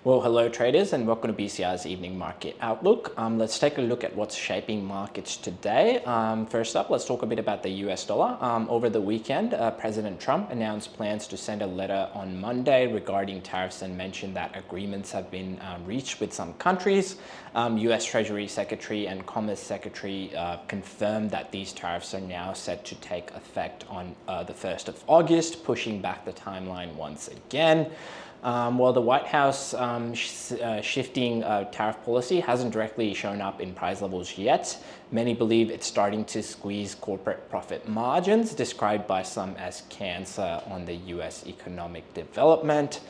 Well, hello traders and welcome to BCI's Evening Market Outlook. Let's take a look at what's shaping markets today. First up, let's talk a bit about the US dollar. Over the weekend, President Trump announced plans to send a letter on Monday regarding tariffs and mentioned that agreements have been reached with some countries. US Treasury Secretary and Commerce Secretary confirmed that these tariffs are now set to take effect on the 1st of August, pushing back the timeline once again. While the White House shifting tariff policy hasn't directly shown up in price levels yet, many believe it's starting to squeeze corporate profit margins, described by some as cancer on the US economic development.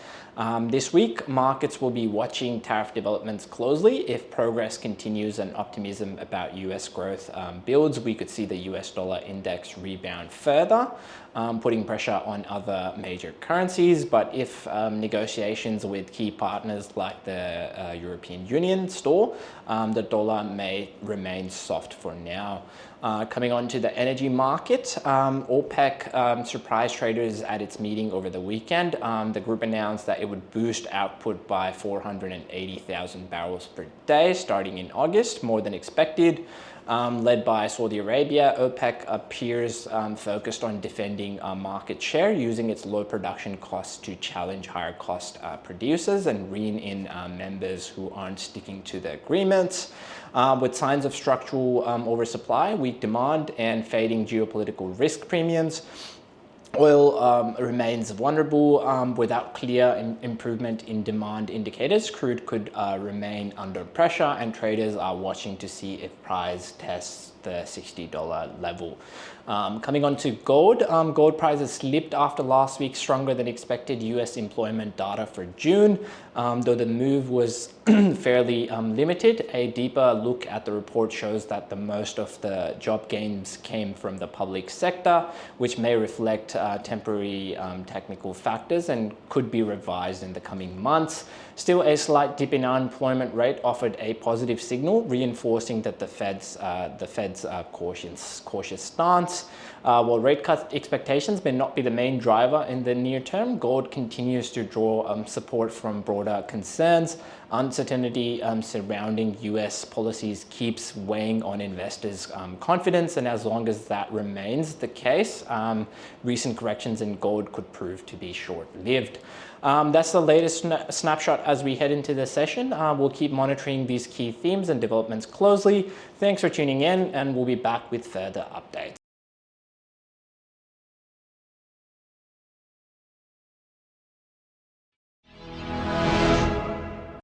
This week, markets will be watching tariff developments closely. If progress continues and optimism about US growth builds, we could see the US dollar index rebound further, putting pressure on other major currencies. But if negotiations with key partners like the European Union stall, the dollar may remain soft for now. Coming on to the energy market, OPEC surprised traders at its meeting over the weekend. The group announced that it would boost output by 480,000 barrels per day starting in August, more than expected. Led by Saudi Arabia, OPEC appears focused on defending market share, using its low production costs to challenge higher cost producers and rein in members who aren't sticking to the agreements. With signs of structural oversupply, weak demand, and fading geopolitical risk premiums, oil remains vulnerable. Without clear improvement in demand indicators, crude could remain under pressure, and traders are watching to see if price tests the $60 level. Coming on to gold, gold prices slipped after last week's stronger than expected US employment data for June. Though the move was fairly limited, a deeper look at the report shows that the most of the job gains came from the public sector, which may reflect temporary technical factors and could be revised in the coming months. Still, a slight dip in unemployment rate offered a positive signal, reinforcing that the Fed's cautious stance. While rate cut expectations may not be the main driver in the near term, gold continues to draw support from broader concerns. Uncertainty surrounding US policies keeps weighing on investors' confidence, and as long as that remains the case, recent corrections in gold could prove to be short-lived. That's the latest snapshot as we head into the session. We'll keep monitoring these key themes and developments closely. Thanks for tuning in, and we'll be back with further updates.